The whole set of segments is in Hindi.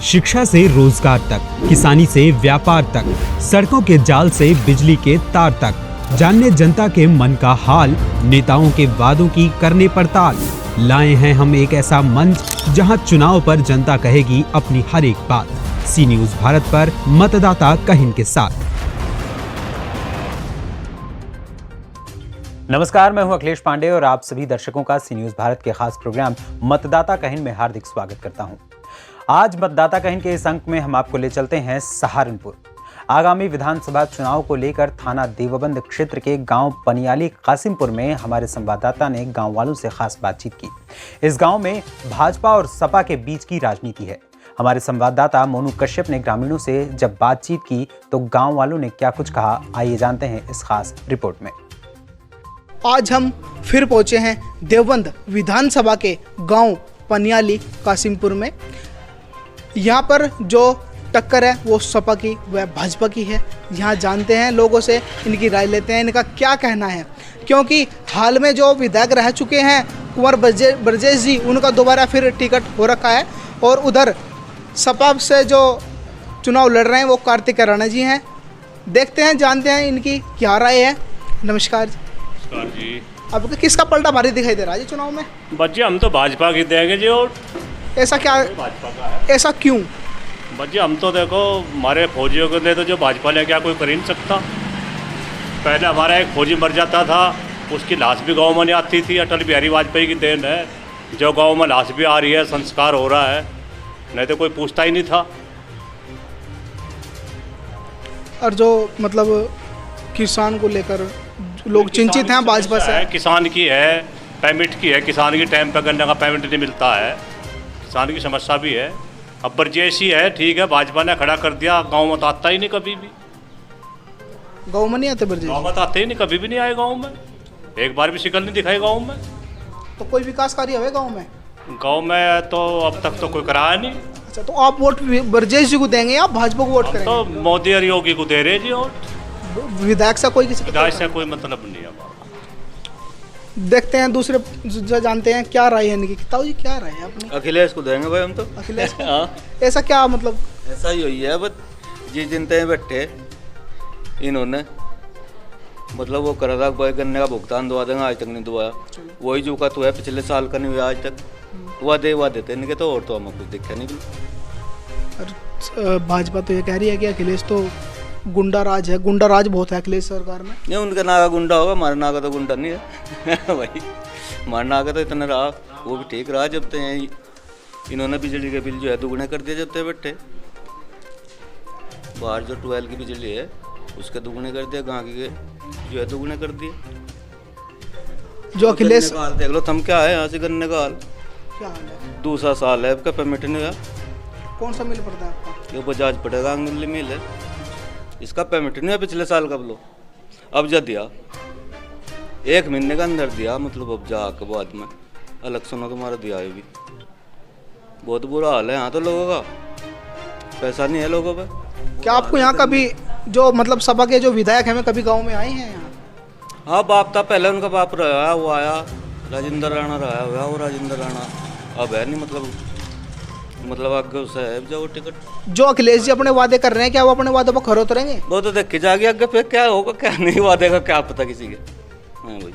शिक्षा से रोजगार तक, किसानी से व्यापार तक, सड़कों के जाल से बिजली के तार तक, जानने जनता के मन का हाल, नेताओं के वादों की करने पड़ताल। लाए हैं हम एक ऐसा मंच जहां चुनाव पर जनता कहेगी अपनी हर एक बात। सी न्यूज़ भारत पर मतदाता कहिन के साथ। नमस्कार, मैं हूं अखिलेश पांडे और आप सभी दर्शकों का सी न्यूज़ भारत के खास प्रोग्राम मतदाता कहिन में हार्दिक स्वागत करता हूं। आज मतदाता कहिन के इस अंक में हम आपको ले चलते हैं सहारनपुर। आगामी विधानसभा चुनाव को लेकर थाना देवबंद क्षेत्र के गांव पनियाली कासिमपुर में हमारे संवाददाता ने गांव वालों से खास बातचीत की। इस गांव में भाजपा और सपा के बीच की राजनीति है। हमारे संवाददाता मोनू कश्यप ने ग्रामीणों से जब बातचीत की तो गांव वालों ने क्या कुछ कहा, आइए जानते हैं इस खास रिपोर्ट में। आज हम फिर पहुंचे हैं देवबंद विधानसभा के गांव पनियाली कासिमपुर में। यहाँ पर जो टक्कर है वो सपा की व भाजपा की है। यहाँ जानते हैं लोगों से, इनकी राय लेते हैं, इनका क्या कहना है, क्योंकि हाल में जो विधायक रह चुके हैं कुंवर ब्रजेश जी, उनका दोबारा फिर टिकट हो रखा है और उधर सपा से जो चुनाव लड़ रहे हैं वो कार्तिक राणा जी हैं। देखते हैं, जानते हैं इनकी क्या राय है। नमस्कार जी। अब किसका पलटा भारी दिखाई दे रहा है जी चुनाव में? बच्चे हम तो भाजपा की देंगे जी। और ऐसा क्या, भाजपा का है, ऐसा क्यों? बच्चे हम तो देखो, हमारे फौजियों को ले तो जो भाजपा ले क्या कोई कर ही नहीं सकता। पहले हमारा एक फौजी मर जाता था, उसकी लाश भी गांव में नहीं आती थी। अटल बिहारी वाजपेयी की देन है, जो गांव में लाश भी आ रही है, संस्कार हो रहा है, नहीं तो कोई पूछता ही नहीं था। और जो मतलब किसान को लेकर लोग चिंतित हैं भाजपा से। किसान की है, पेमेंट की है, किसान की टाइम पर गन्ने का पेमेंट नहीं मिलता है, किसान की समस्या भी है। अब ब्रजेश ही है, ठीक है, भाजपा ने खड़ा कर दिया, गांव में तो आता ही नहीं कभी भी। गांव में नहीं आते ब्रजेश? गांव में तो आते ही नहीं, कभी भी नहीं आए गांव में, एक बार भी शिकल नहीं दिखाई गांव में। तो कोई विकास कार्य है गांव में? गांव में तो अब तक तो कोई कराया नहीं। अच्छा, तो आप वोट ब्रजेश जी को देंगे या भाजपा को वोट करेंगे? तो मोदी और योगी को दे रहे जी। और विधायक से कोई किसी विधायक से कोई मतलब नहीं है। देखते हैं दूसरे जो जानते हैं क्या राय है इनकी। ताऊ जी क्या राय है अपनी? अखिलेश को देंगे भाई हम तो। अखिलेश को? हाँ, ऐसा क्या मतलब? ऐसा ही हुई है, बस जी जिनते हैं बैठे इन्होंने मतलब वो करा था भाई गन्ने का भुगतान दवा देंगे, आज तक नहीं दवाया। वही जो का तो है, पिछले साल का नहीं हुआ आज तक। वादे देते इनके तो, और तो हमें कुछ दिखा नहीं। और भाजपा तो ये कह रही है कि अखिलेश तो गुंडा राज है, गुंडा राज बहुत है अखिलेश सरकार में। नहीं, उनका नागा गुंडा होगा, हमारे नागा तो गुंडा नहीं है भाई। हमारे नागा तो इतना रहा, वो भी ठीक रहा जब तक इन्होंने बिजली के बिल जो है दुगने कर दिए जब तक बैठे। बाहर जो 12 की बिजली है उसके दुगने कर दिया, गाँव की जो है दुगने कर दिए। जो अखिलेश देख लो तुम क्या है यहाँ से गन्ने का हाल। क्या हाल है? दूसरा साल है आपका पेमेंट नहीं हुआ। कौन सा मिल पड़ता है आपका? ये बजाज पड़ेगा मिल है, इसका पेमेंट नहीं है पिछले साल का। लो अब जा दिया, 1 महीने का अंदर दिया, मतलब अब जा के बाद में अलग सुनो तुम्हारा दिया है भी। बहुत बुरा हाल है यहाँ तो लोगों का, पैसा नहीं है लोगों पे। क्या आपको यहाँ कभी जो मतलब सपा के जो विधायक हैं कभी गांव में आए हैं यहाँ? हाँ, बाप था पहले, उनका बाप रहा, वो आया राजेंद्र राणा रहा हुआ, वो राजेंद्र राणा अब है नहीं, मतलब आगे उससे है जाओ टिकट। जो अखिलेश जी अपने वादे कर रहे हैं, क्या वो अपने वादों पर खरे उतरेंगे? वो तो देखी जाएगी आगे फिर क्या होगा क्या नहीं, वादे का क्या पता किसी के। हाँ भाई,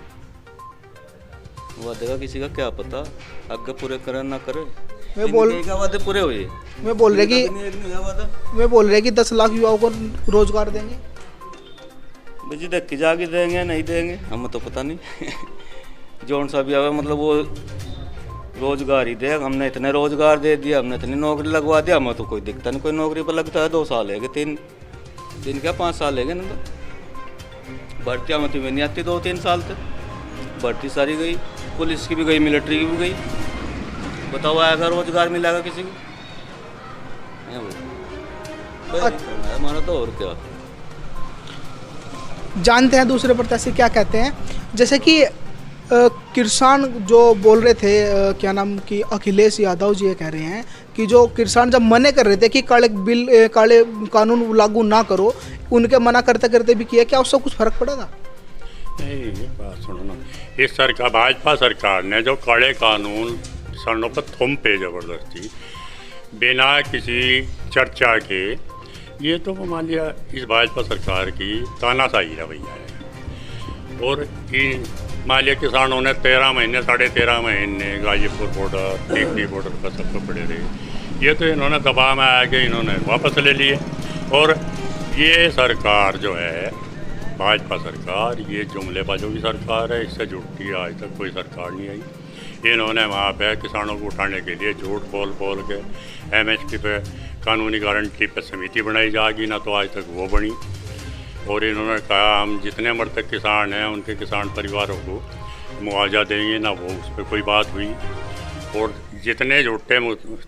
वादे का किसी का क्या पता, आगे पूरे करे ना करे। वादे पूरे हुए, मैं बोल रहे कि 10 लाख युवाओं को रोजगार देंगे। जी देखी जाके देंगे नहीं देंगे हमें तो पता नहीं जौन सा भी आवे मतलब वो रोजगार ही दे। हमने इतने रोजगार दे दिया, हमने इतनी नौकरी लगवा दिया, हमें तो कोई दिखता नहीं। कोई नौकरी पर लगता है 2 साल है, 3 क्या 5 साल है ना। तो भर्ती हमें तो नहीं आती 2-3 साल तक। भर्ती सारी गई, पुलिस की भी गई, मिलिट्री की भी गई। बताओ आएगा रोजगार मिलेगा किसी को? हमारा तो और क्या। जानते हैं दूसरे प्रत्याशी क्या कहते हैं। जैसे कि किसान जो बोल रहे थे, क्या नाम कि अखिलेश यादव जी ये कह रहे हैं कि जो किसान जब मना कर रहे थे कि काले कानून लागू ना करो, उनके मना करते करते भी किया, क्या उससे कुछ फर्क पड़ेगा? नहीं, बात सुनो ना, इस भाजपा सरकार ने जो काले कानून किसानों पर थोम पे जबरदस्ती, बिना किसी चर्चा के, ये तो मान लिया इस भाजपा सरकार की तानाशाही रवैया है। और मान लिया किसानों ने 13 महीने 13.5 महीने गाजीपुर बॉर्डर, टिकरी बॉर्डर पर सबको पड़े रहे। ये तो इन्होंने दबाव में आके इन्होंने वापस ले लिए। और ये सरकार जो है भाजपा सरकार, ये जुमलेबाजों की सरकार है, इससे जुड़ती आज तक कोई सरकार नहीं आई। इन्होंने वहाँ पे किसानों को उठाने के लिए झूठ बोल के MSP पे कानूनी गारंटी पे समिति बनाई जाएगी ना, तो आज तक वो बनी। और इन्होंने कहा हम जितने मृतक किसान हैं उनके किसान परिवारों को मुआवजा देंगे ना, वो उस पर कोई बात हुई। और जितने झूठे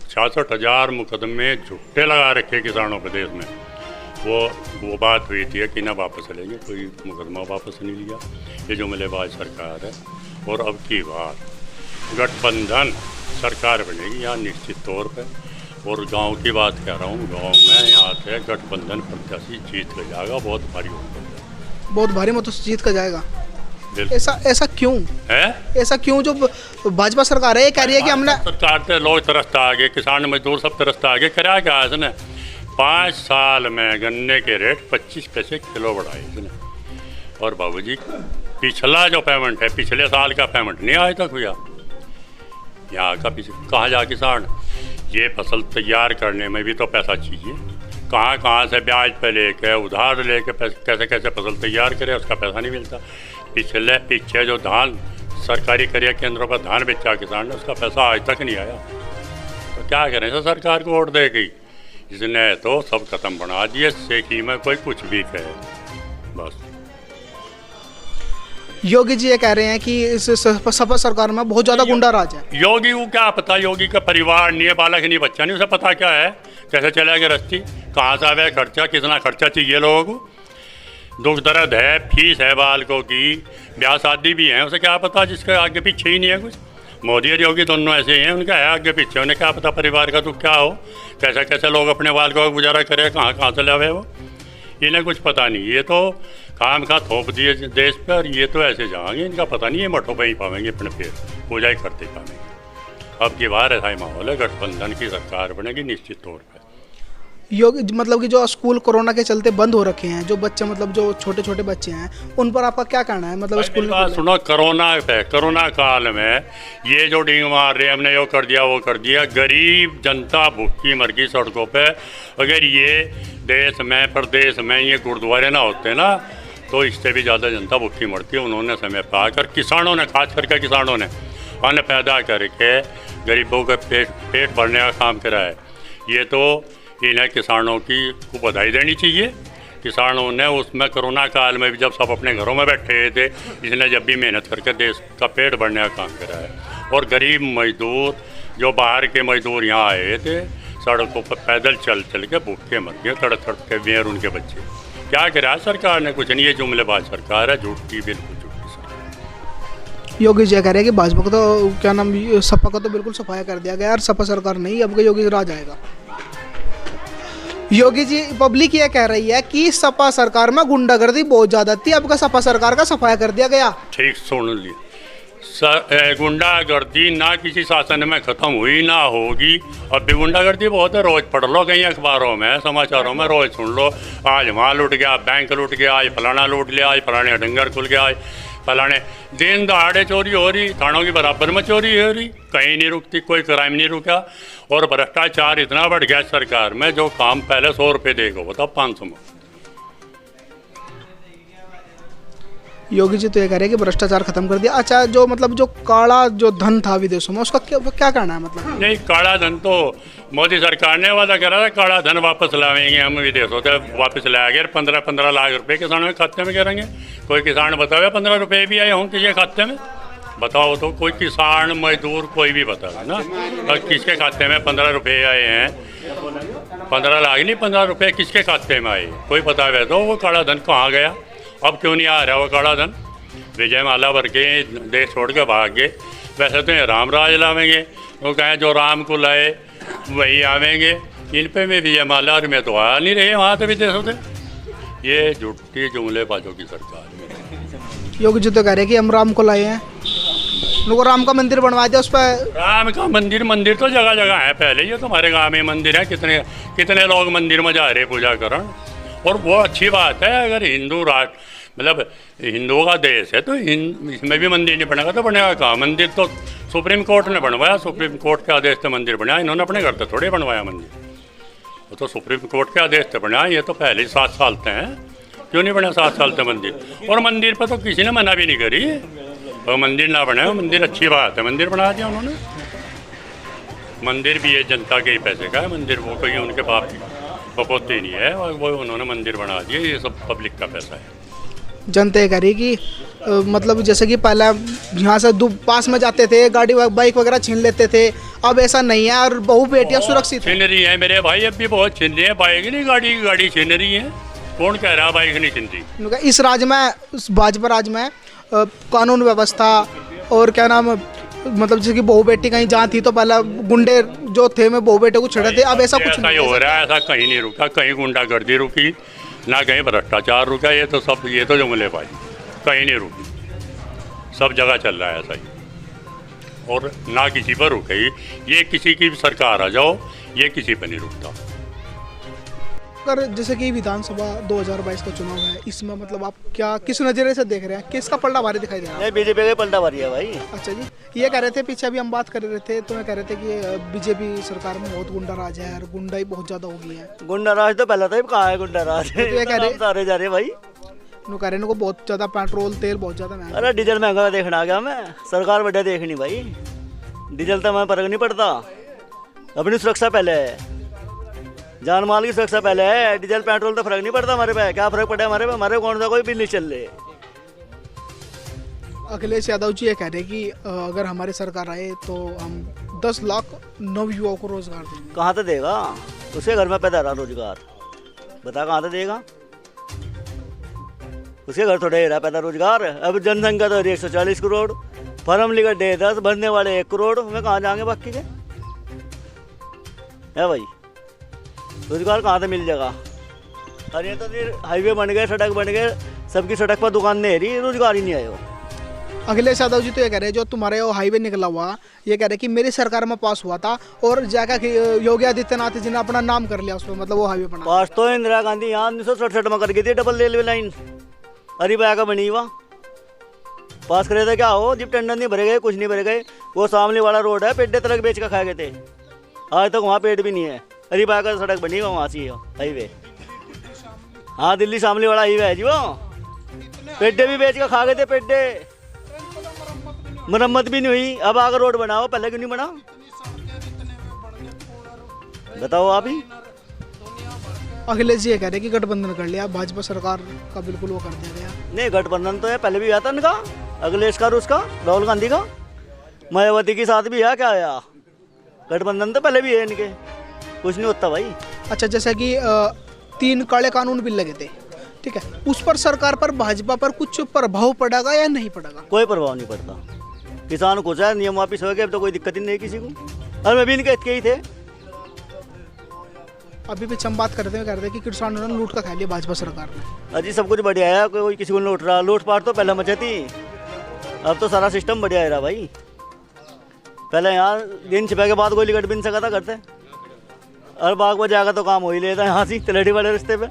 66,000 मुकदमे झूठे लगा रखे किसानों के देश में, वो बात हुई थी कि ना वापस लेंगे, कोई मुकदमा वापस नहीं लिया। ये जुमलेबाज सरकार है। और अब की बात गठबंधन सरकार बनेगी यहाँ निश्चित तौर पे। और गांव की बात कह रहा हूँ, गांव में यहाँ से गठबंधन प्रत्याशी जीत कर जाएगा, बहुत भारी होगा, बहुत भारी मतों से जीत कर जाएगा। बिल्कुल। ऐसा क्यों है? ऐसा क्यों? जो भाजपा सरकार है ये कह रही है कि हमने सरकार से लोग तरसता आगे, किसान मजदूर सब तरसता आगे। करा क्या इसने 5 साल में गन्ने के रेट 25 पैसे किलो बढ़ाए इसने। और बाबूजी पिछला जो पेमेंट है, पिछले साल का पेमेंट नहीं आज तक हुआ। यहाँ का कहाँ जा किसान, ये फसल तैयार करने में भी तो पैसा चाहिए। कहाँ से ब्याज पे लेके उधार लेके कैसे फसल तैयार करे, उसका पैसा नहीं मिलता। पीछे जो धान सरकारी क्रय केंद्रों पर धान बेचा किसान ने, उसका पैसा आज तक नहीं आया। तो क्या करें, इसे सरकार को वोट दे गई, इसने तो सब खत्म बना दिए। सेठी में कोई कुछ भी कहे बस। योगी जी ये कह रहे हैं कि इस सपा सरकार में बहुत ज़्यादा गुंडा राज है। योगी को क्या पता, योगी का परिवार नहीं है, बालक नहीं, बच्चा नहीं, उसे पता क्या है कैसे चलेगा रस्ती, कहाँ से आवे खर्चा, कितना खर्चा चाहिए लोगों को। दुख दर्द है, फीस है बालकों की, ब्याह शादी भी है, उसे क्या पता जिसके आगे पीछे ही नहीं है कुछ। मोदी और योगी दोनों ऐसे ही हैं, उनका है आगे पीछे, उन्हें क्या पता परिवार का दुख क्या हो, कैसे लोग अपने बालकों का गुजारा करें, कहाँ से लावे वो, इन्हें कुछ पता नहीं। ये तो काम का थोप दिए देश पर, और ये तो ऐसे जाएंगे, इनका पता नहीं, ये मठों पर ही पावेंगे अपने पेड़ पूजा ही करते पावेंगे। अब की बार ऐसा ही माहौल है, गठबंधन की सरकार बनेगी निश्चित तौर पर। योगी मतलब कि जो स्कूल कोरोना के चलते बंद हो रखे हैं, जो बच्चे मतलब जो छोटे बच्चे हैं, उन पर आपका क्या कहना है? मतलब स्कूल सुनो, कोरोना काल में ये जो डींग मार रहे, हमने यो कर दिया वो कर दिया, गरीब जनता भूखी मर गई सड़कों पे। अगर ये देश में प्रदेश में ये गुरुद्वारे ना होते ना, तो इससे भी ज़्यादा जनता भूखी मरती है। उन्होंने समय पर आकर किसानों ने, खास करके किसानों ने अन्न पैदा करके गरीबों के पेट भरने का काम करा है। ये तो इन्हें किसानों की को बधाई देनी चाहिए। किसानों ने उसमें कोरोना काल में भी जब सब अपने घरों में बैठे थे, इसने जब भी मेहनत करके देश का पेट भरने का काम करा है। और गरीब मजदूर जो बाहर के मजदूर यहाँ आए थे, सड़कों पर पैदल चल के भूखे मर गए, तड़प के बेर उनके बच्चे। क्या करा सरकार ने? कुछ नहीं। ये जुमलेबाज सरकार है, झूठी, बिल्कुल झूठी सरकार। योगी जी कह रहे हैं कि भाजपा को तो क्या नाम, सपा को तो बिल्कुल सफाया कर दिया गया, और सपा सरकार नहीं, अब योगी राज आएगा। योगी जी, पब्लिक ये कह रही है कि सपा सरकार में गुंडागर्दी बहुत ज़्यादा थी, अब का सपा सरकार का सफाया कर दिया गया। ठीक सुन लिया, गुंडागर्दी ना किसी शासन में ख़त्म हुई ना होगी। अब भी गुंडागर्दी बहुत है, रोज़ पढ़ लो कहीं अखबारों में, समाचारों में रोज़ सुन लो, आज वहाँ लूट गया, बैंक लूट गया, आज फलाना लूट लिया, आज फलाने डंगर खुल गया, आज फलाने दिन दहाड़े चोरी हो रही, थानों की बराबर में चोरी हो रही, कहीं नहीं रुकती, कोई क्राइम नहीं रुका। और भ्रष्टाचार इतना बढ़ गया सरकार में, जो काम पहले 100 रुपये देगा वो था 500 में। योगी जी तो ये कह रहे हैं कि भ्रष्टाचार खत्म कर दिया। अच्छा, जो मतलब जो काला जो धन था विदेशों में, उसका क्या कहना है? मतलब नहीं, काला धन तो मोदी सरकार ने वादा करा था, काला धन वापस लाएंगे हम विदेशों से, वापस लाया गया। 15-15 लाख रुपए किसानों के खाते में करेंगे। कोई किसान बताओ 15 रुपये भी आए हों किसी खाते में? बताओ तो, कोई किसान मजदूर कोई भी बताओ ना, और किसके खाते में 15 रुपये आए हैं? 15 लाख नहीं, 15 रुपये किसके खाते में आए? कोई बतावे तो वो काला धन कहाँ गया? अब क्यों नहीं आ रहा वो काला धन? विजय माला भर के देश छोड़ के भाग गए। वैसे तो राम राज लावेंगे, वो कहें जो राम को लाए वही आवेंगे। इन पे भी विजय माला और में तो आ नहीं रहे वहाँ से विदेशों से। ये झूठी जुमलेबाजों की सरकार है। योगी जी तो कह रहे हैं कि हम राम को लाए हैं, उनको राम का मंदिर बनवा दिया उस पर। राम का मंदिर तो जगह जगह है। पहले ये तो हमारे गांव में मंदिर है, कितने कितने लोग मंदिर में जा रहे पूजा करण। और वो अच्छी बात है, अगर हिंदू राष्ट्र मतलब हिंदुओं का देश है तो इसमें भी मंदिर नहीं बनेगा तो बनेगा कहाँ? मंदिर तो सुप्रीम कोर्ट ने बनवाया, सुप्रीम कोर्ट के आदेश से मंदिर बनाया। इन्होंने अपने घर से थोड़े बनवाया मंदिर, वो तो सुप्रीम कोर्ट के आदेश से बनाया। ये तो पहले 7 साल से हैं, क्यों नहीं बना 7 साल से मंदिर? और मंदिर पर तो किसी ने मना भी नहीं करी, और मंदिर ना बनाया। मंदिर अच्छी बात है, मंदिर बना दिया उन्होंने। मंदिर भी ये जनता के ही पैसे का है मंदिर, वो कोई उनके बाप की बपोती नहीं है, और वो उन्होंने मंदिर बना दिया। ये सब पब्लिक का पैसा है। जनता ये करी कि मतलब जैसे कि पहले यहाँ से पास में जाते थे, गाड़ी बाइक वगैरह छीन लेते थे, अब ऐसा नहीं है और बहु बेटियाँ सुरक्षित छीन रही है मेरे भाई, अब भी बहुत छीन रही है। बाइक नहीं, गाड़ी छीन रही है। कौन कह रहा बाइक नहीं छीन रही? इस राज्य में, इस भाजपा राज्य में कानून व्यवस्था और क्या नाम, मतलब जैसे कि बहु बेटी कहीं जहाँ थी तो पहले गुंडे जो थे में बहु बेटे को छेड़े थे, अब ऐसा कुछ नहीं हो रहा है। ऐसा कहीं नहीं रुका, कहीं गुंडागर्दी रुकी ना, कहीं भ्रष्टाचार रुका। ये तो जुमले भाई, कहीं नहीं रुकी, सब जगह चल रहा है ऐसा ही। और ना किसी पर रुके, ये किसी की भी सरकार आ जाओ, ये किसी पर नहीं रुकता। अगर जैसे कि विधानसभा 2022 का चुनाव है, इसमें मतलब आप क्या किस नजरिए से देख रहे हैं? किसका पलड़ा भारी दिखाई दे रहा है? बीजेपी का पलटा भारी है भाई। अच्छा जी, ये कह रहे थे पीछे अभी हम बात कर रहे थे तो मैं कह रहे थे कि बीजेपी सरकार में बहुत गुंडा राज है और गुंडाई बहुत ज्यादा हो गई है। गुंडा राज तो पहले था, कहाँ है गुंडा राज? तो ये कह रहे सारे जा रहे भाई, कह रहे इनको बहुत ज्यादा पेट्रोल तेल बहुत ज्यादा महंगा। अरे डीजल महंगा देखना आ गया मैं, सरकार बढ़िया देखनी भाई। डीजल तो हमें फर्क नहीं पड़ता, अपनी सुरक्षा पहले है, जान माल की सुरक्षा पहले है। डीजल पेट्रोल तो फर्क नहीं पड़ता हमारे पे। क्या फर्क पड़े हमारे पे? हमारे कौन सा कोई बिल नहीं चल रहे। अखिलेश यादव जी ये कह रहे कि अगर हमारी सरकार आए तो हम 10 लाख नव युवाओं को रोजगार देंगे। कहाँ से देगा? उसके घर में पैदा रहा रोजगार, बता कहाँ से देगा? उसके घर थोड़े रहा पैदा रोजगार। अब जनसंख्या तो 140 करोड़, फर्म लिखा 10, भरने वाले 1 करोड़, हमें कहाँ जाएंगे बाकी के? है भाई, रोजगार कहाँ से मिल जाएगा? अरे तो फिर हाईवे बन गए, सड़क बन गए, सबकी सड़क पर दुकान नहीं रही, रोजगार ही नहीं आया। अखिलेश यादव जी तो ये कह रहे हैं जो तुम्हारे वो हाईवे निकला हुआ, ये कह रहे कि मेरी सरकार में पास हुआ था और जाकर योगी आदित्यनाथ जी ने अपना नाम कर लिया उसमें, मतलब वो हाईवे बना। पास तो इंदिरा गांधी यहाँ 1967 में कर गई थी, डबल रेलवे लाइन अरीबा का बनी हुआ। पास करे थे क्या हो? जब टेंडर नहीं भरे गए, कुछ नहीं भरे गए। वो सामने वाला रोड है, पेड्डे तक बेच कर खा गए थे, आज तक वहाँ पेड़ भी नहीं है। अरीबा का सड़क बनी हुआ वहाँ से हाईवे। हाँ, दिल्ली शामली वाला हाईवे है जी, वो पेड्डे भी बेच कर खा गए थे। पेड्डे मरम्मत भी नहीं हुई, अब आकर रोड बनाओ, पहले क्यों नहीं बना? बताओ आप ही। अखिलेश जी ये कह रहे कि गठबंधन कर लिया, भाजपा सरकार का बिल्कुल वो कर दिया गया। नहीं, गठबंधन तो है, पहले भी आया था इनका, अखिलेश का, उसका, राहुल गांधी का, मायावती के साथ भी है। क्या आया? गठबंधन तो पहले भी है इनके, कुछ नहीं होता भाई। अच्छा, जैसा कि 3 काले कानून बिल लगे थे, ठीक है, उस पर सरकार पर, भाजपा पर कुछ प्रभाव पड़ेगा या नहीं पड़ेगा? कोई प्रभाव नहीं पड़ता। किसान को चाहे नियम वापिस हो गए, अब तो कोई दिक्कत ही नहीं किसी को। और मैं भी इनके हित के ही थे। अभी भी हम बात करते हैं कि किसानों ने लूट का खा लिया भाजपा सरकार ने। अजी सब कुछ बढ़िया है, कोई किसी को लूट रहा, लूटपाट तो पहले मची थी, अब तो सारा सिस्टम बढ़िया है रहा भाई। पहले यहाँ दिन छिपा के बाद कोई लिकट भी नहीं सका था करते, और बाग में जाकर तो काम हो ही लेता यहाँ से तलेटी वाले रिश्ते पे।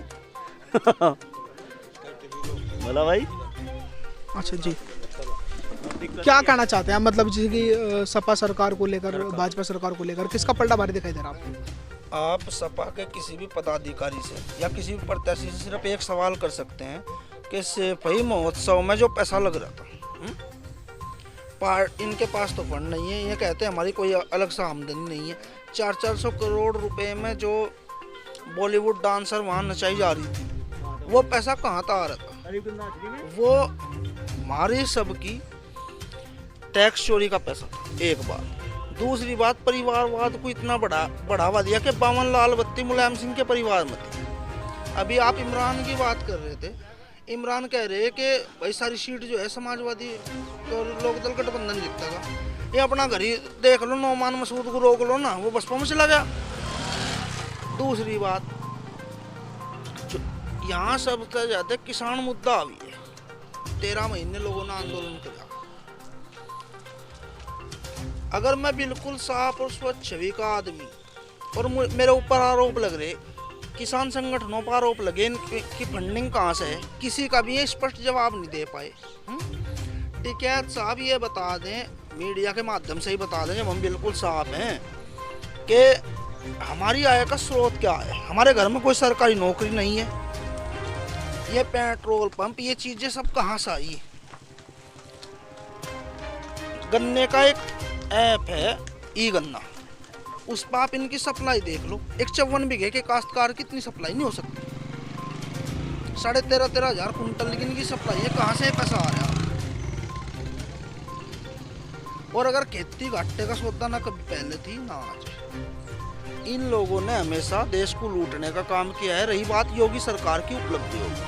बोला भाई। अच्छा जी, क्या कहना चाहते हैं, मतलब जैसे कि सपा सरकार को लेकर, भाजपा सरकार को लेकर किसका पलटा भारी दिखाई दे रहा है आपको? आप सपा के किसी भी पदाधिकारी से या किसी भी प्रत्याशी से सिर्फ एक सवाल कर सकते हैं कि सिपाही महोत्सव में जो पैसा लग रहा था, इनके पास तो फंड नहीं है। ये कहते हैं हमारी कोई अलग सा आमदनी नहीं है। 400 करोड़ रुपए में जो बॉलीवुड डांसर वहाँ नचाई जा रही थी, वो पैसा कहाँ था आ रहा था? वो हमारी सबकी टैक्स चोरी का पैसा था, एक बात। दूसरी बात, परिवारवाद को इतना बढ़ावा दिया कि 52 लाल बत्ती मुलायम सिंह के परिवार में थी। अभी आप इमरान की बात कर रहे थे, इमरान कह रहे हैं कि भाई सारी सीट जो है समाजवादी तो लोकदल गठबंधन जीतेगा। ये अपना घर ही देख लो, नौमान मसूद को रोक लो ना, वो बसपा में चला गया। दूसरी बात, यहाँ सबसे ज़्यादा किसान मुद्दा अभी है। 13 महीने लोगों ने आंदोलन किया, अगर मैं बिल्कुल साफ और स्वच्छ छवि का आदमी और मेरे ऊपर आरोप लग रहे, किसान संगठनों पर आरोप लगे इनकी फंडिंग कहाँ से है, किसी का भी ये स्पष्ट जवाब नहीं दे पाए। टिकैत साहब ये बता दें, मीडिया के माध्यम से ही बता दें, जब हम बिल्कुल साफ हैं कि हमारी आय का स्रोत क्या है। हमारे घर में कोई सरकारी नौकरी नहीं है, ये पेट्रोल पंप ये चीज़ें सब कहाँ से आई। गन्ने का एक ऐप है ई गन्ना, उस पर आप इनकी सप्लाई देख लो। एक 54 बीघे के काश्तकार की इतनी सप्लाई नहीं हो सकती। 13,500 कुंटल की इनकी सप्लाई है, कहाँ से पैसा आ रहा है। और अगर खेती घाटे का सौदा ना कभी पहले थी ना आज। इन लोगों ने हमेशा देश को लूटने का काम किया है। रही बात योगी सरकार की उपलब्धि होगी,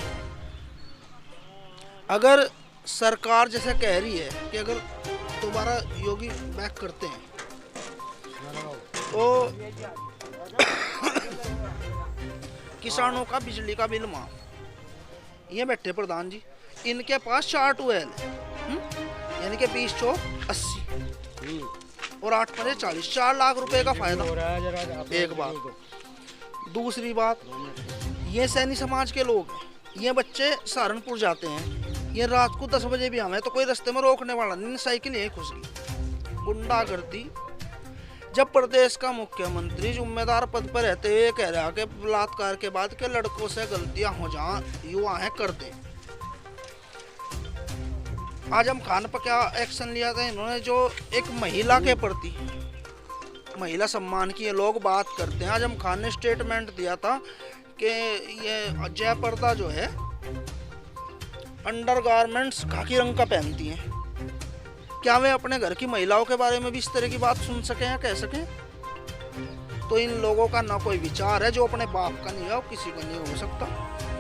अगर सरकार जैसे कह रही है कि अगर दोबारा योगी बैक करते हैं तो किसानों का बिजली का बिल माफ। ये बैठे प्रधान जी, इनके पास 4 ट्यूबवेल है, यानी कि 20 चौक 80 और 8 पंजे 40, 4 लाख रुपए का फायदा। एक बात। दूसरी बात, ये सैनी समाज के लोग हैं, ये बच्चे सहारनपुर जाते हैं, ये रात को 10 बजे भी हमें तो कोई रास्ते में रोकने वाला नहीं, साइकिल यही घुस गई। गुंडागर्दी। जब प्रदेश का मुख्यमंत्री जिम्मेदार पद पर रहते हुए कह रहा कि बलात्कार के बाद के लड़कों से गलतियां हो जाएं, युवा है कर दे। आजम खान पर क्या एक्शन लिया था इन्होंने, जो एक महिला के प्रति महिला सम्मान की लोग बात करते हैं। आजम खान ने स्टेटमेंट दिया था कि ये जय पर्दा जो है अंडरगारमेंट्स खाकी रंग का पहनती हैं। क्या वे अपने घर की महिलाओं के बारे में भी इस तरह की बात सुन सकें या कह सकें? तो इन लोगों का ना कोई विचार है, जो अपने बाप का नहीं है वो किसी का नहीं हो सकता।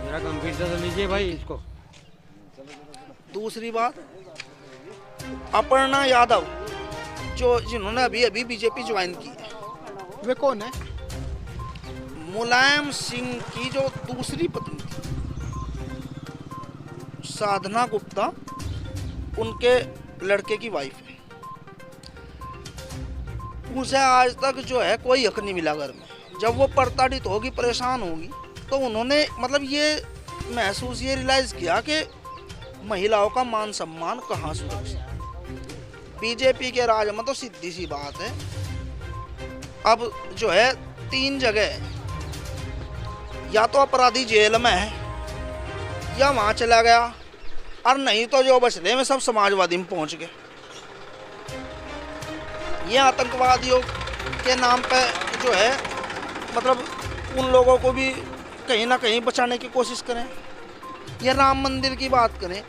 जरा गंभीरता से लीजिए भाई इसको। दूसरी बात, अपर्णा यादव जो जिन्होंने अभी अभी बीजेपी ज्वाइन की है, वे कौन है? मुलायम सिंह की जो दूसरी पत्नी थी साधना गुप्ता, उनके लड़के की वाइफ है। उसे आज तक जो है कोई हक नहीं मिला घर में। जब वो प्रताड़ित होगी, परेशान होगी, तो उन्होंने मतलब ये महसूस, ये रियलाइज किया कि महिलाओं का मान सम्मान कहाँ सुरक्षित। बीजेपी के राज में तो सीधी सी बात है, अब जो है 3 जगह, या तो अपराधी जेल में है या वहाँ चला गया, और नहीं तो जो बचने में सब समाजवादी में पहुँच गए। ये आतंकवादियों के नाम पे जो है मतलब उन लोगों को भी कहीं ना कहीं बचाने की कोशिश करें। ये राम मंदिर की बात करें,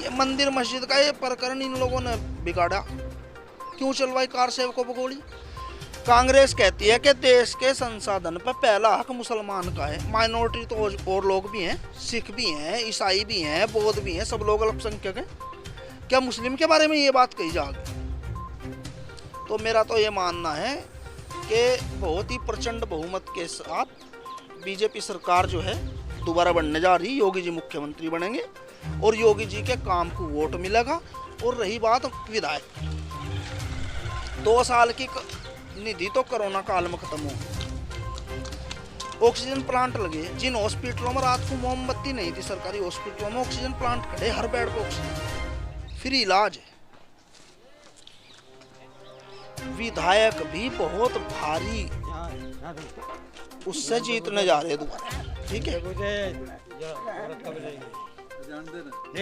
ये मंदिर मस्जिद का ये प्रकरण इन लोगों ने बिगाड़ा। क्यों चलवाई कार सेवकों पर गोली? कांग्रेस कहती है कि देश के संसाधन पर पहला हक मुसलमान का है। माइनॉरिटी तो और लोग भी हैं, सिख भी हैं, ईसाई भी हैं, बौद्ध भी हैं, सब लोग अल्पसंख्यक हैं। क्या मुस्लिम के बारे में ये बात कही जाएगी? तो मेरा तो ये मानना है कि बहुत ही प्रचंड बहुमत के साथ बीजेपी सरकार जो है दोबारा बनने जा रही। योगी जी मुख्यमंत्री बनेंगे और योगी जी के काम को वोट मिलेगा। और रही बात विधायक, 2 साल की निधि तो कोरोना काल में खत्म हो गई। ऑक्सीजन प्लांट लगे, जिन हॉस्पिटलों में रात को मोमबत्ती नहीं थी, सरकारी हॉस्पिटलों में ऑक्सीजन प्लांट खड़े, हर बेड पर ऑक्सीजन, फ्री इलाज है। विधायक भी बहुत भारी उससे जीतने जा रहे दोबारा, ठीक है?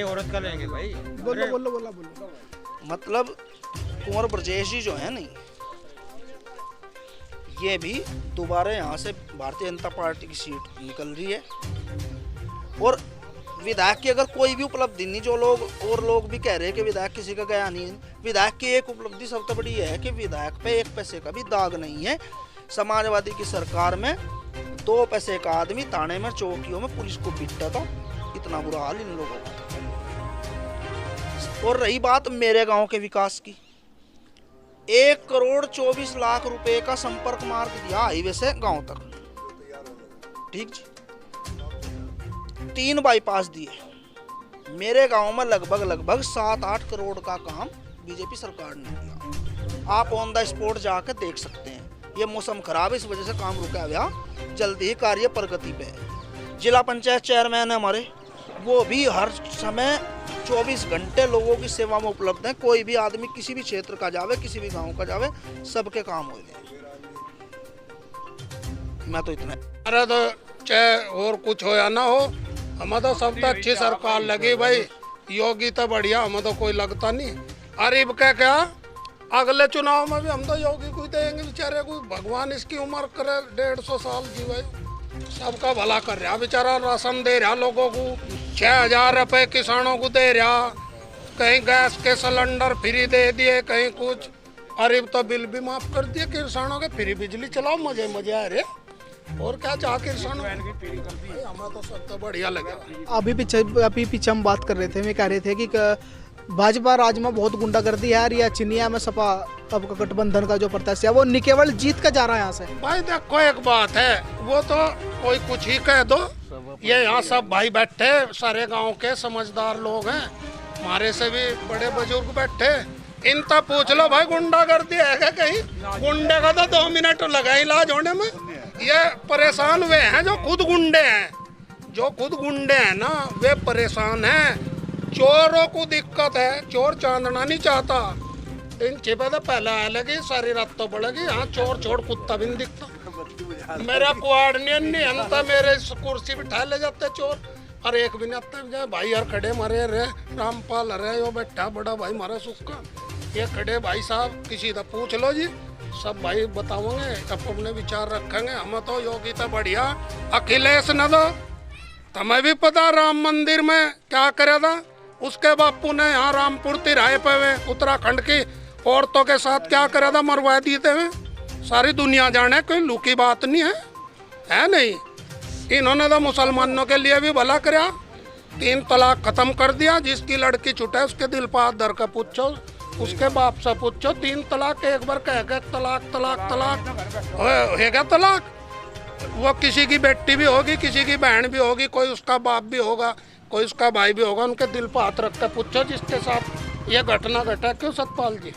औरत का लेंगे भाई। बोलो। मतलब कुंवर ब्रजेश जी जो है नहीं, ये भी दोबारा यहाँ से भारतीय जनता पार्टी की सीट निकल रही है। और विधायक की अगर कोई भी उपलब्धि नहीं, जो लोग और लोग भी कह रहे हैं कि विधायक किसी का गया नहीं, विधायक की एक उपलब्धि सबसे बड़ी है कि विधायक पे 1 पैसे का भी दाग नहीं है। समाजवादी की सरकार में 2 पैसे का आदमी थाने में, चौकियों में पुलिस को पीटता था। इतना बुरा हाल इन लोगों का। और रही बात मेरे गांव के विकास की, 1 करोड़ 24 लाख रुपए का संपर्क मार्ग दिया हाईवे से गांव तक, ठीक जी। 3 बाईपास दिए। मेरे गांव में लगभग 7-8 करोड़ का काम बीजेपी सरकार ने किया। आप ऑन द स्पॉट जाकर देख सकते हैं। ये मौसम खराब है, इस वजह से काम रुका हुआ, जल्दी ही कार्य प्रगति पे है। जिला पंचायत चेयरमैन है हमारे, वो भी हर समय 24 घंटे लोगों की सेवा में उपलब्ध है। कोई भी आदमी किसी भी क्षेत्र का जावे, किसी भी गांव का जावे, सबके काम हो जाए। मैं तो इतना अरे तो चाहे और कुछ हो या ना हो, हमें तो सब तो अच्छी सरकार लगी भाई। योगी तो बढ़िया, हमें तो कोई लगता नहीं। अरीब क्या अगले चुनाव में भी हम तो योगी को देंगे बेचारे को। भगवान इसकी उम्र करे 150 साल जी भाई, सबका भला कर रहा बेचारा। राशन दे रहा लोगों को, 6000 रुपये किसानों को दे रहा, कहीं गैस के सिलेंडर फ्री दे दिए, कहीं कुछ। अरीब तो बिल भी माफ कर दिए किसानों के, फ्री बिजली चलाओ, मजे मजे आ रहे। और क्या चाह किसानों, हमें तो सब तो बढ़िया लगा। अभी पीछे हम बात कर रहे थे, मैं कह रहे थे कि भाजपा राज में बहुत गुंडागर्दी है, या चिनिया में सपा अब गठबंधन का जो प्रत्याशी है वो न केवल जीत का जा रहा है यहाँ से। भाई देखो एक बात है, वो तो कोई कुछ ही कह दो, ये यहाँ सब भाई बैठे सारे गांव के समझदार लोग हैं, हमारे से भी बड़े बुजुर्ग बैठे, इनका पूछ लो भाई गुंडागर्दी है क्या कहीं? गुंडे का तो 2 मिनट लगा इलाज होने में। ये परेशान वे हैं जो खुद गुंडे हैं, जो खुद गुंडे हैं ना वे परेशान हैं। चोरों को दिक्कत है, चोर चांदना नहीं चाहता। दिन छिपे तो पहले आया लगी, सारी रात तो बढ़ेगी। हाँ चोर छोड़ कुत्ता भी नहीं दिखता। मेरा कोऑर्डिनेशन नहीं हनता, मेरे कुर्सी बिठा ले जाते चोर, और एक भी नहीं आता। भाई यार खड़े मारे रे रामपाल, अरे यो बैठा बड़ा भाई मारा सुखा, ये खड़े भाई साहब किसी का पूछ लो जी, सब भाई बताओगे, अपने विचार रखेंगे। हम तो योगी तो बढ़िया। अखिलेश ने तो तुम्हें भी पता राम मंदिर में क्या करा था, उसके बापू ने यहाँ रामपुर तिराहे पे उत्तराखंड की औरतों के साथ क्या करा था, मरवा दिए थे। सारी दुनिया जाने, कोई लुकी बात नहीं है नहीं। इन्होंने तो मुसलमानों के लिए भी भला करा, 3 तलाक खत्म कर दिया। जिसकी लड़की छुटे उसके दिल पर हाथ धर कर पूछो, उसके बाप से पूछो, 3 तलाक एक बार कह के तलाक तलाक तलाक है क्या तलाक? वो किसी की बेटी भी होगी, किसी की बहन भी होगी, कोई उसका बाप भी होगा, कोई उसका भाई भी होगा, उनके दिल पर हाथ रख कर पूछो जिसके साथ ये घटना घटा। क्यों सतपाल जी?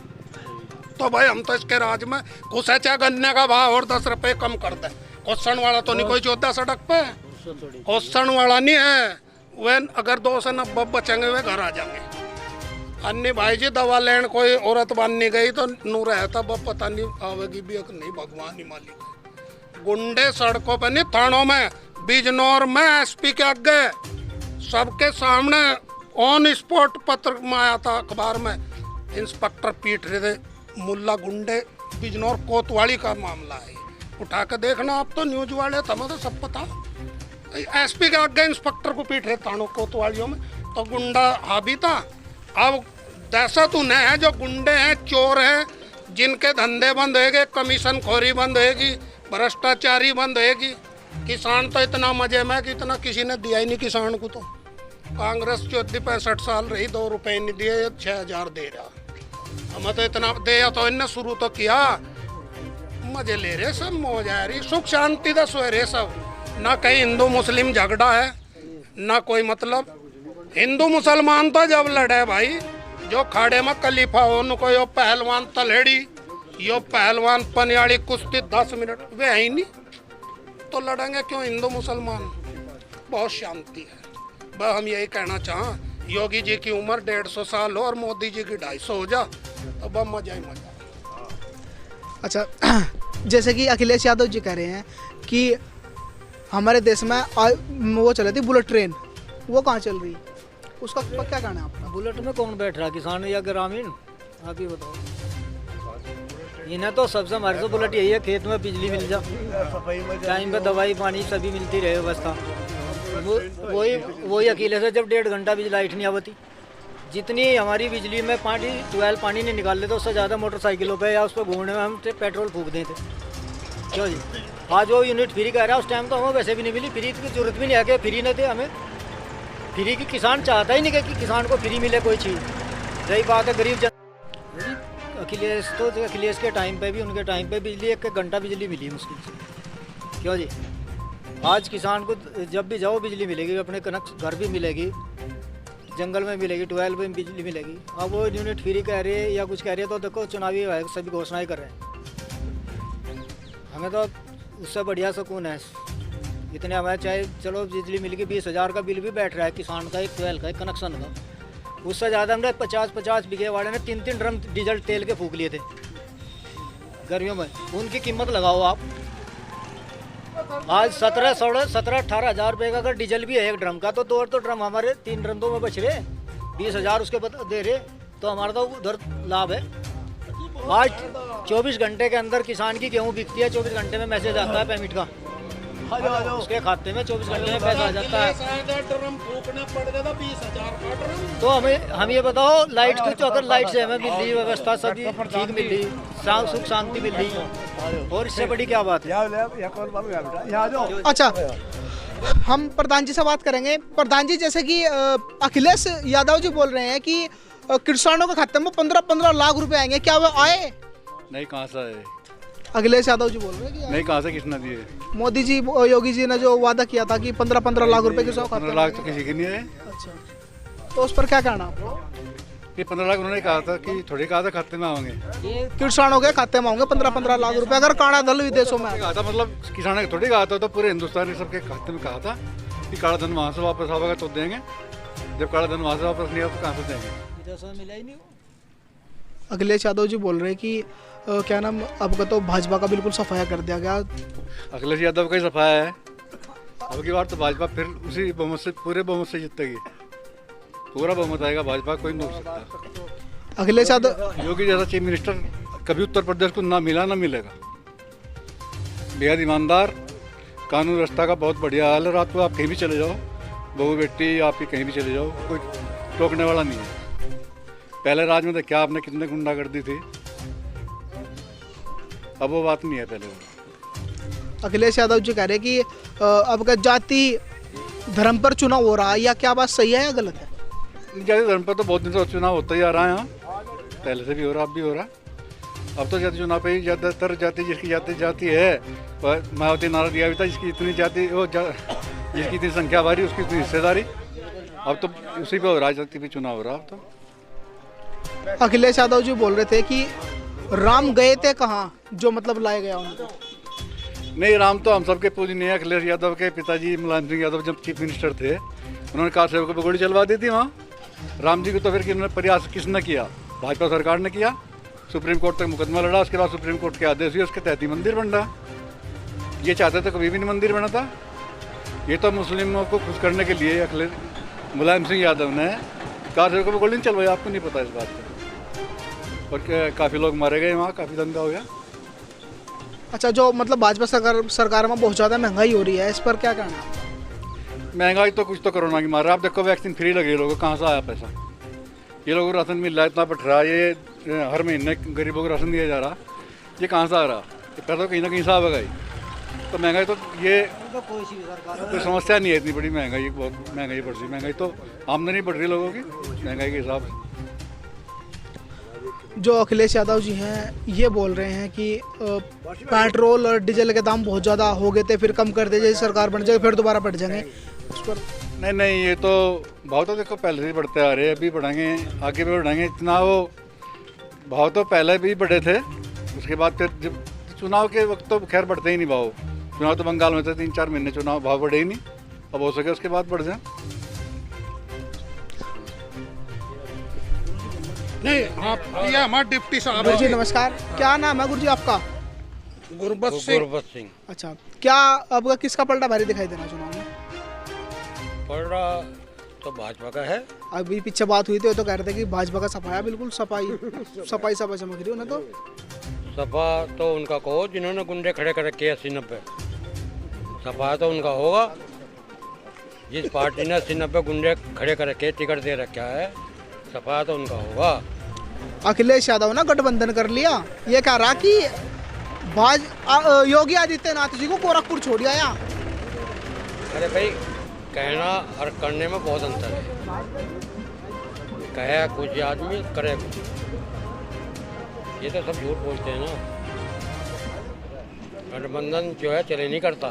तो भाई हम तो इसके राज में खुश है, चाहे गन्ने का भाव और 10 रुपये कम कर दे। क्वेश्चन वाला तो नहीं कोई चौथा सड़क पे, क्वेश्चन वाला नहीं है। वे अगर 2 से 90 बचेंगे वे घर आ जाएंगे। अन्य भाई जी दवा लेने कोई औरत बननी गई तो नू रहता, पता नहीं आवेगी भी नहीं, भगवान ही मालिक। गुंडे सड़कों पे नहीं, थानों में, बिजनौर में एसपी के आगे सबके सामने ऑन स्पॉट पत्र में आया था अखबार में, इंस्पेक्टर पीट रहे थे मुल्ला गुंडे। बिजनौर कोतवाली का मामला है, उठा कर देखना आप तो, न्यूज वाले तुम्हें तो सब पता। एसपी के आगे इंस्पेक्टर को पीट रहे थानों कोतवालियों में, तो गुंडा हावी था। अब दहशत उन्हें है जो गुंडे हैं, चोर हैं, जिनके धंधे बंद होएंगे, कमीशन खोरी बंद होएगी, भ्रष्टाचारी बंद होएगी। किसान तो इतना मजे में कि इतना किसी ने दिया ही नहीं किसान को। तो कांग्रेस 64-65 साल रही, 2 रुपये नहीं दिए, 6000 दे रहा। हमें तो इतना दे, तो इनने शुरू तो किया, मजे ले रहे सब, मौज आ रही, सुख शांति से सो रहे सब। ना कहीं हिंदू मुस्लिम झगड़ा है, ना कोई मतलब। हिंदू मुसलमान तो जब लड़े भाई, जो खाड़े में कलीफा हो, उनको यो पहलवान तलहेड़ी, यो पहलवान पनियाड़ी कुश्ती 10 मिनट वे है ही नहीं, तो लड़ेंगे क्यों हिंदू मुसलमान? बहुत शांति है। बस हम यही कहना चाहें, योगी जी की उम्र 150 साल हो और मोदी जी की 250 हो जा, तो बस मजा ही मजा। अच्छा, जैसे कि अखिलेश यादव जी कह रहे हैं कि हमारे देश में वो चल रही थी बुलेट ट्रेन, वो कहाँ चल रही है, उसका क्या कहना है आपका? बुलेट में कौन बैठ रहा, किसान या ग्रामीण? आप ही बताओ। इन्हें तो सबसे हमारे से बुलेट यही है, खेत में बिजली मिल जा, टाइम पे दवाई पानी सभी मिलती रहे व्यवस्था। वही अकेले से जब 1.5 घंटा बिजली लाइट नहीं आवती, जितनी हमारी बिजली में पानी 12 पानी नहीं निकाल लेते, उससे ज़्यादा मोटरसाइकिलों पे या उस पर घूमने में हम पेट्रोल फूक देते। क्यों जी? आज वो यूनिट फ्री कह रहा है, उस टाइम तो हमें वैसे भी नहीं मिली, फ्री की जरूरत भी नहीं है कि फ्री न दे हमें। फ्री की किसान चाहता ही नहीं कि किसान को फ्री मिले कोई चीज़। रही बात है गरीब अखिलेश के टाइम पे भी, उनके टाइम पे बिजली 1 घंटा बिजली मिली मुश्किल से। क्यों जी? आज किसान को जब भी जाओ बिजली मिलेगी, अपने कनक घर भी मिलेगी, जंगल में मिलेगी, 12 में बिजली मिलेगी। अब वो यूनिट फ्री कह रही है या कुछ कह रही है, तो देखो चुनावी है, सभी घोषणाएं कर रहे हैं। हमें तो उससे बढ़िया सुकून है। इतने हमारे चाहे चलो बिजली मिल गई, 20,000 का बिल भी बैठ रहा है किसान का, एक 12 का, एक कनेक्शन का। उससे ज़्यादा हमने 50-50 बीघे वाले ने 3-3 ड्रम डीजल तेल के फूक लिए थे गर्मियों में। उनकी कीमत लगाओ आप। आज 17-18 हज़ार रुपये का अगर डीजल भी है एक ड्रम का, तो 2 ड्रम हमारे 3 ड्रम तो में बच रहे, 20,000 उसके दे रहे, तो हमारा तो उधर लाभ है। आज 24 घंटे के अंदर किसान की गेहूँ बिकती है, 24 घंटे में मैसेज आता है पेमेंट का, उसके खाते में 24 घंटे में पैसा आ जाता है। ड्रम फूकना पड़ जाता 20,000 का ड्रम। तो हम ये बताओ, लाइट की, तो अगर लाइट से हमें मिल रही व्यवस्था सभी ठीक मिल रही, सुख शांति मिल रही, और इससे बड़ी क्या बात है। अच्छा, हम प्रधान जी से बात करेंगे। प्रधान जी, जैसे कि अखिलेश यादव जी बोल रहे हैं कि किसानों के खाते में 15-15 लाख रुपए आएंगे, क्या वो आए? नहीं, कहाँ से आए? अखिलेश यादव जी बोल रहे हैं कि नहीं, कहाँ से, किसने दिए? मोदी जी, योगी जी ने जो वादा किया था कि 15-15 लाख रुपए किसानों खाते में। 15 लाख तो किसी के नहीं है। अच्छा, तो उस पर क्या कहना? ये 15 लाख उन्होंने कहा था कि थोड़ी कहा था खाते में आएंगे, किसानों के खाते में होंगे 15-15 लाख रुपए, अगर काला धन विदेशों में कहा था। मतलब किसानों ने थोड़ी कहा था, तो पूरे हिंदुस्तान के सबके खाते में कहा था कि काला धन वहाँ से वापस आवेगा तो देंगे, जब काला धन वहाँ से वापस नहीं आया तो कहाँ से देंगे? मिला ही नहीं। अखिलेश यादव जी बोल रहे हैं कि क्या नाम, अब का तो भाजपा का बिल्कुल सफाया कर दिया गया। अखिलेश यादव का ही सफाया है। अब की बार तो भाजपा फिर उसी बहुमत से, पूरे बहुमत से जीतेगी, पूरा बहुमत आएगा, भाजपा कोई नहीं रोक सकता। अखिलेश यादव, योगी जैसा चीफ मिनिस्टर कभी उत्तर प्रदेश को ना मिला ना मिलेगा। बेहद ईमानदार, कानून व्यवस्था का बहुत बढ़िया हाल है। रात को आप कहीं भी चले जाओ, बहू बेटी आपकी कहीं भी चले जाओ, कोई रोकने वाला नहीं है। पहले राज में तो क्या आपने कितने गुंडागर्दी थी, अब वो बात नहीं है पहले वो। अखिलेश यादव जी कह रहे हैं कि अब का जाति धर्म पर चुनाव हो रहा है, या क्या बात सही है या गलत है? जाति धर्म पर तो बहुत दिन से चुनाव होता ही आ रहा है यहाँ, पहले से भी हो रहा, अब भी हो रहा। अब तो जाति चुनाव पे ही ज़्यादातर जाति, जिसकी जाति है, मायावती नारा दिया भी था, जिसकी इतनी जाति जिसकी इतनी संख्या भारी, उसकी इतनी हिस्सेदारी, अब तो उसी पे हो रहा है, जाति पे चुनाव हो रहा अब तो। अखिलेश यादव जी बोल रहे थे कि राम गए थे कहाँ, जो मतलब लाया गया उनको। नहीं, राम तो हम सबके पूजनीय है। अखिलेश यादव के पिताजी मुलायम सिंह यादव जब चीफ मिनिस्टर थे, उन्होंने कार सेवकों पर गोली चलवा दी थी वहाँ। राम जी को तो फिर किन्होंने प्रयास किसने किया? भाजपा सरकार ने किया। सुप्रीम कोर्ट तक मुकदमा लड़ा, उसके बाद सुप्रीम कोर्ट के आदेश हुए, उसके तहत ही मंदिर बन रहा। ये चाहते थे कभी भी नहीं मंदिर बना था। ये तो मुस्लिमों को खुश करने के लिए अखिलेश मुलायम सिंह यादव ने कार सेवकों पर गोली नहीं चलवाई, आपको नहीं पता इस बात का। और काफ़ी लोग मारे गए वहाँ, काफ़ी दंगा हो गया। अच्छा, जो मतलब भाजपा सरकार में बहुत ज़्यादा महंगाई हो रही है, इस पर क्या कहना? महंगाई तो कुछ तो कोरोना की मार रहा है। आप देखो, वैक्सीन फ्री लगी है, लोगों को कहाँ से आया पैसा? ये लोगों को राशन मिल रहा है, इतना बढ़ रहा है, ये हर महीने गरीबों को राशन दिया जा रहा, ये कहाँ से आ रहा? ये पैसा कहीं ना कहीं से आवेगा ही। तो महंगाई तो ये कोई समस्या नहीं है इतनी बड़ी महंगाई, बहुत महंगाई बढ़ रही। महंगाई तो आमदनी बढ़ रही लोगों की महंगाई के हिसाब से। जो अखिलेश यादव जी हैं ये बोल रहे हैं कि पेट्रोल और डीजल के दाम बहुत ज़्यादा हो गए थे, फिर कम कर दे, जैसे सरकार बन जाएगी फिर दोबारा बढ़ जाएंगे उस पर। नहीं, ये तो भाव तो देखो पहले से ही बढ़ते आ रहे हैं, अभी बढ़ाएंगे, आगे भी बढ़ाएंगे। इतना वो भाव तो पहले भी बढ़े थे, उसके बाद फिर जब चुनाव के वक्त तो खैर बढ़ते ही नहीं भाव। चुनाव तो बंगाल में थे, 3-4 महीने चुनाव, भाव बढ़े ही नहीं। अब हो सके उसके बाद बढ़ जाए। नहीं, आप ये हमारे डिप्टी साहब गुरु जी नमस्कार, क्या नाम है गुरु जी आपका? गुरबत सिंह। अच्छा, क्या अब किसका पलटा भारी दिखाई देना चुनाव में? पलटा तो भाजपा का है। अभी पीछे बात हुई थी, तो कह रहे थे कि भाजपा का सफाया, बिल्कुल सफाई चमक रही उन्हें। तो सपा तो उनका कहो जिन्होंने गुंडे खड़े कर रखे 80-90, सपा तो उनका होगा। जिस पार्टी ने 80-90 गुंडे खड़े कर रखे, टिकट दे रखा है, सपा तो उनका होगा। अखिलेश यादव ने गठबंधन कर लिया, ये कह रहा कि योगी आदित्यनाथ जी को गोरखपुर छोड़ आया। अरे भाई, कहना और करने में बहुत अंतर है। कहे कुछ आदमी, करे कुछ। ये तो सब झूठ बोलते हैं ना। गठबंधन जो है चले नहीं करता,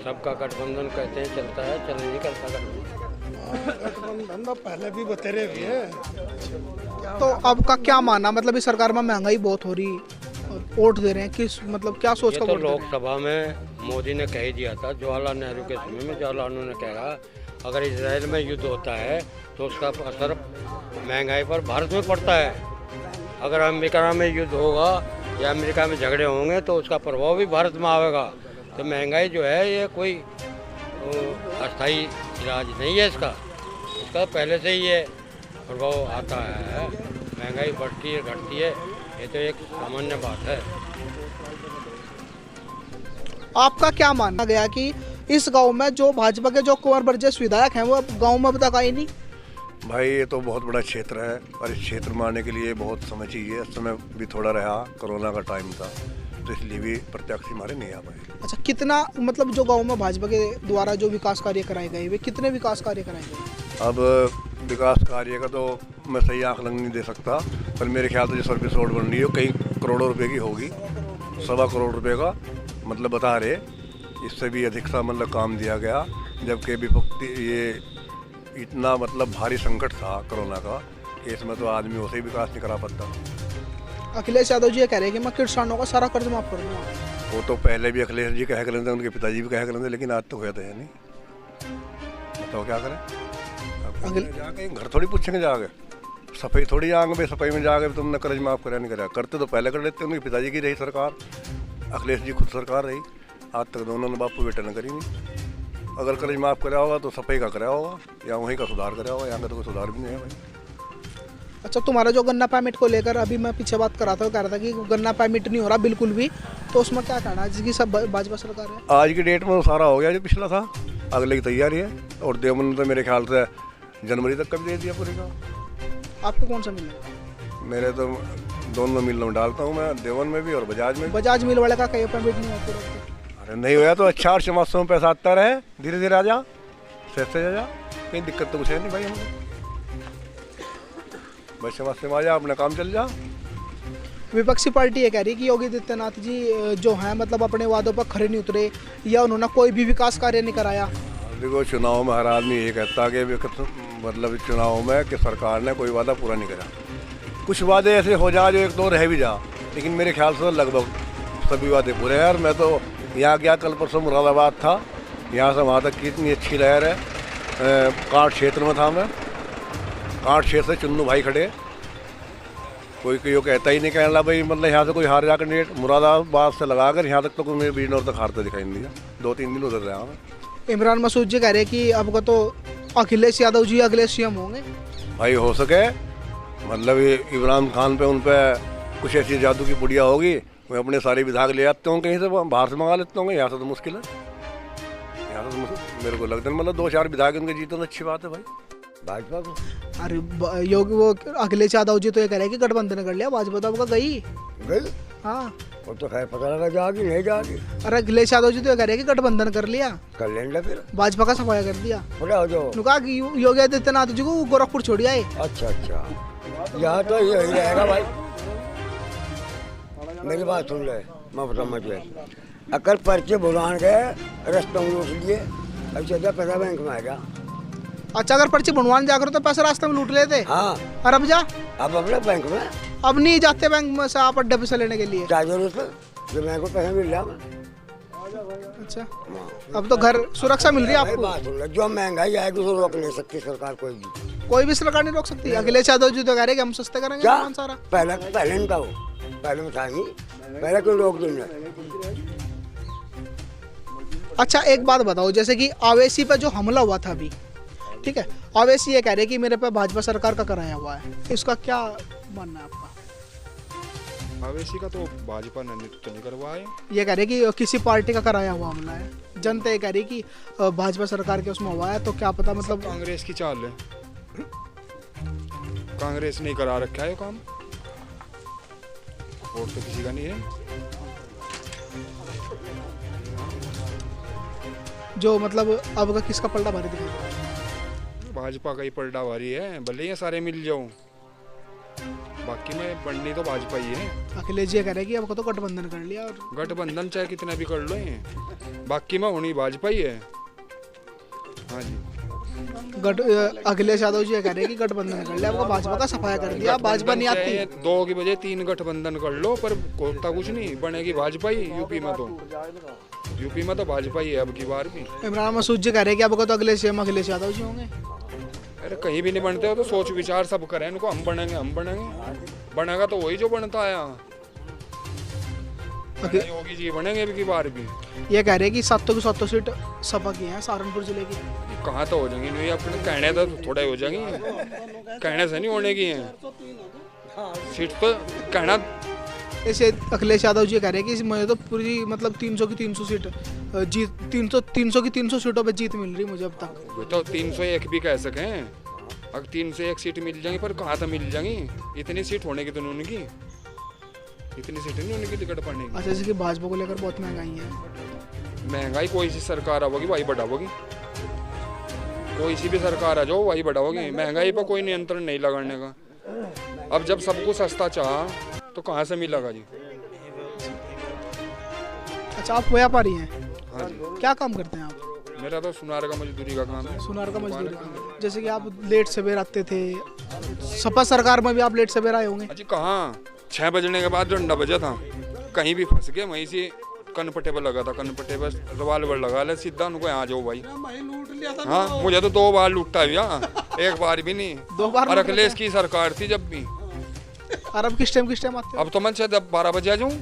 सबका गठबंधन कहते हैं चलता है, चले नहीं करता गठबंधन। गठबंधन तो पहले भी बतेरे हुए है। तो आपका क्या मानना, मतलब इस सरकार में महंगाई बहुत हो रही, वोट दे रहे हैं किस, मतलब क्या सोच ये का तो वोट दे रहे हैं? लोकसभा में मोदी ने कह ही दिया था, जवाहरलाल नेहरू के समय में जवाहरलाल नेहरू ने कहा अगर इजराइल में युद्ध होता है तो उसका असर महंगाई पर भारत में पड़ता है। अगर अमेरिका में युद्ध होगा या अमेरिका में झगड़े होंगे तो उसका प्रभाव भी भारत में आएगा। तो महंगाई जो है ये कोई अस्थाई इलाज नहीं है इसका पहले से ही ये प्रभाव आता है। महंगाई बढ़ती है घटती है, ये तो एक सामान्य बात है। आपका क्या मानना गया कि इस गांव में जो भाजपा के जो कुंवर ब्रजेश विधायक हैं वो अब गांव में अब तक आए नहीं? भाई ये तो बहुत बड़ा क्षेत्र है और इस क्षेत्र में आने के लिए बहुत समय चाहिए। इस समय भी थोड़ा रहा, कोरोना का टाइम था, तो इसलिए भी प्रत्याशी हमारे नहीं आ पाए। अच्छा, कितना मतलब जो गांव में भाजपा के द्वारा जो विकास कार्य कराए गए वे कितने विकास कार्य कराए गए? अब विकास कार्य का तो मैं सही आंकलन नहीं दे सकता, पर मेरे ख्याल से जो सर्विस रोड बन रही है कई करोड़ों रुपए की होगी, 1.25 करोड़ रुपए का मतलब बता रहे। इससे भी अधिक सा मतलब काम दिया गया, जबकि विपत्ति ये इतना मतलब भारी संकट था कोरोना का कि इसमें तो आदमी वैसे ही विकास नहीं करा पाता। अखिलेश यादव जी ये कह रहे हैं कि मैं किसानों का सारा कर्ज माफ कर दूंगा। वो तो पहले भी अखिलेश जी कहा करते थे, उनके पिताजी भी कहा करते थे, लेकिन आज तो हुआ तो है नहीं। तो क्या करें, अब जाके घर थोड़ी पूछेंगे, जाके सफाई थोड़ी जाएंगे भाई, सफाई में जाके तुमने कर्ज माफ करा नहीं करा। करते तो पहले कर लेते, उनके पिताजी की रही सरकार, अखिलेश जी खुद सरकार रही, आज तक दोनों ने बापू बेटा ने करी नहीं। अगर कर्ज माफ कराया होगा तो सफाई का कराया होगा या वहीं का सुधार कराया होगा, यहाँ का तो कोई सुधार भी नहीं है भाई। अच्छा, तुम्हारा जो गन्ना परमिट को लेकर अभी मैं पीछे बात कर रहा था, वो कह रहा था कि गन्ना परमिट नहीं हो रहा बिल्कुल भी, तो उसमें क्या कहना है जिसकी सब भाजपा सरकार है? आज की डेट में तो सारा हो गया जो पिछला था, अगले की तैयारी है। और देवन ने तो मेरे ख्याल से जनवरी तक का भी दे दिया पूरी का। आपको कौन सा मिलेगा? मेरे तो दोनों मिलों में डालता हूँ मैं, देवन में भी और बजाज में भी। बजाज मिल वाले का कहीं परमिट नहीं होता? अरे नहीं होया तो अच्छा, 8 मासों में पैसा आता रहे, धीरे धीरे आ जा, सहज से जा, कहीं दिक्कत तो कुछ है नहीं भाई। हमें बस मास में आ जा, अपना काम चल जा। विपक्षी पार्टी ये कह रही कि योगी आदित्यनाथ जी जो हैं मतलब अपने वादों पर खरे नहीं उतरे या उन्होंने कोई भी विकास कार्य नहीं कराया। देखो, चुनाव में हर आदमी ये कहता है कि मतलब चुनाव में कि सरकार ने कोई वादा पूरा नहीं करा। कुछ वादे ऐसे हो जा जो एक दो रह भी जा, लेकिन मेरे ख्याल से लगभग सभी वादे पूरे हैं। यार मैं तो यहाँ गया कल परसों, मुरादाबाद था, यहाँ से वहाँ तक की इतनी अच्छी लहर है। कांट क्षेत्र में था मैं, कांट क्षेत्र से चुन्नू भाई खड़े, कोई कहता ही नहीं, कहना भाई मतलब यहाँ से कोई हार जा कैंडिडेट, मुरादाबाद से लगाकर यहाँ तक तो कोई मेरे बीजनौर तक हारता दिखाई नहीं दिया। 2-3 दिन उधर रहा मैं। इमरान मसूद जी कह रहे हैं कि अब तो अखिलेश यादव जी अगले सीएम होंगे। भाई हो सके, मतलब इमरान खान पे उन पर कुछ ऐसी जादू की पुड़िया होगी, मैं अपने सारे विधायक ले आते हूँ कहीं से, बाहर से मंगा लेता हूँ। यहाँ से तो मुश्किल है, यहाँ से तो मेरे को लगता है मतलब 2-4 विधायक उनके जीते तो अच्छी बात है भाई भाजपा को। अरे योगी वो अखिलेश यादव जी तो ये कह रहे हैं कि गठबंधन कर लिया, भाजपा तो आपका गई। हाँ, वो तो खैर पता लगा जागी नहीं जागी। अरे अखिलेश यादव जी तो ये कह रहे हैं कि गठबंधन कर लिया, कर लेंगे फिर भाजपा का सफाया कर दिया। कहा कि योगी आदित्यनाथ जी को गोरखपुर छोड़ आए। अच्छा, यहाँ तो यही रहेगा भाई। मेरी बात सुन ले, मैं समझ गए। अगर पर्चे बुलान गए रास्तों में लूट लिए, अब सीधा पैसा बैंक में आएगा। अच्छा, अगर पर्ची बनवाने जाकर तो पैसा रास्ते में लूट लेते। हाँ, और अब जा, अब अपने बैंक में, अब नहीं जाते बैंक में से आप अड्डे पैसा लेने के लिए। क्या जरूरत है, जो बैंक को पैसा मिल रहा है। अच्छा, अब तो घर सुरक्षा मिल रही है आपको। बात सुन ले, जो महंगाई आएगी तो रोक नहीं सकती सरकार, कोई भी सरकार नहीं रोक सकती। अखिलेश यादव जी तो कह रहे हैं कि हम सस्ते करेंगे सामान सारा। पहले इनका हो, पहले में था नहीं, पहले क्यों रोक देंगे। अच्छा, एक बात बताओ, जैसे कि आवेशी पे जो हमला हुआ था अभी, ठीक है, आवेशी ये कह रहे हैं कि मेरे पे भाजपा सरकार का कराया हुआ है, इसका क्या मानना है आपका? आवेशी का तो भाजपा ने तो नहीं करवाया है। ये कह रहे कि किसी पार्टी का कराया हुआ हमला है। जनता ये कह रही कि भाजपा सरकार के उसमें हुआ है, तो क्या पता मतलब कांग्रेस की चाल है, कांग्रेस ने करा रखा है काम, वोट तो किसी का नहीं है। जो मतलब अब का किसका पलटा भारी दिखाई दे रहा है? भाजपा का ही पलटा भारी है, भले ही सारे मिल जाऊं, बाकी में बननी तो भाजपा ही है। अखिलेश जी कह रहे हैं कि अब तो गठबंधन कर लिया, और गठबंधन चाहे कितना भी कर लो, बाकी में होनी भाजपा ही है। हाँ जी, अखिलेश यादव जी ये कह रहे हैं कि गठबंधन कर लिया, आपका भाजपा का सफाया कर दिया, भाजपा नहीं आती। 2 की बजे 3 गठबंधन कर लो, पर होता कुछ नहीं, बनेगी भाजपा ही यूपी में तो भाजपा ही है अब की बार भी। इमरान मसूद जी कह रहे हैं कि आपको तो अखिलेश यादव जी होंगे। अरे कहीं भी नहीं बनते हो तो सोच विचार सब करें इनको, हम बनेंगे बनेगा तो वही जो बनता है यहाँ, योगी जी बनेंगे अब की बार भी। ये कह रहे हैं कि 7 की 7 सीट सपा की हैं सहारनपुर जिले की। कहाँ तो हो जाएंगी, नहीं अपने कहने तो थोड़ा हो जाएंगी, कहने से नहीं होने की है सीट तो कहना। ऐसे अखिलेश यादव जी कह रहे हैं कि मुझे तो पूरी मतलब 300 की 300 सीट जीत 300 की 300 सीटों पे जीत मिल रही मुझे अब तक। वो तो 301 भी कह सकें, अगर 301 सीट मिल जाएंगी, पर कहाँ तो मिल जाएंगी, इतनी सीट होने की तो नहीं उनकी, इतनी सीट नहीं होने की टिकट पड़ने की। अच्छा, जैसे कि भाजपा को लेकर बहुत महंगाई है। महंगाई कोई सी सरकार आओगी वही बढ़ाओगी, कोई सी भी सरकार आ जाओ वही बढ़ाओगी, महंगाई पर कोई नियंत्रण नहीं लगाने का। अब जब सब कुछ सस्ता चाहा तो कहाँ से मिलेगा जी। अच्छा, आप व्यापारी हैं? हाँ जी। क्या काम करते हैं आप? मेरा तो सुनार का मजदूरी का काम है। सुनार का मजदूरी का। जैसे कि आप लेट सवेर आते थे, सपा सरकार में भी आप लेट सवेर आए होंगे। जी कहाँ, 6 बजने के बाद डंडा बजा था, कहीं भी फंस गए, वहीं से कनपट्टे पर लगा था, कनपट्टे पर रिवाल्वर लगा ले, सीधा उनको यहाँ जाओ भाई। हाँ, मुझे तो 2 बार लूटता भैया, एक बार भी नहीं। 2 बार? और अखिलेश की सरकार थी जब भी। और अब किस टाइम आते? अब तो मैं शायद 12 बजे आ जाऊँ,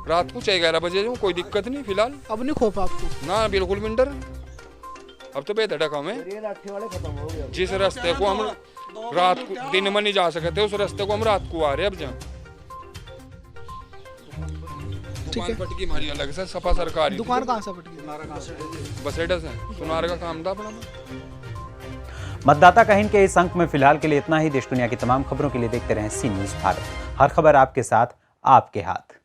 रात को 11 बजे आ जाऊँ, कोई दिक्कत नहीं फिलहाल। अब नहीं खौफ आपको? ना बिल्कुल मिंटर, अब तो बेहतर काम है। जिस रास्ते को हम रात को दिन में नहीं जा सकते, उस रास्ते को हम रात को आ रहे अब जहाँ। दुकान पटकी हमारी अलग से, सपा सरकारी। दुकान कहाँ से पटकी? बसेडा से, सुनार का काम था अपना। मतदाता का हिन के इस अंक में फिलहाल के लिए इतना ही। देश दुनिया की तमाम खबरों के लिए देखते रहें सी न्यूज़ भारत। हर खबर आपके साथ, आपके हाथ।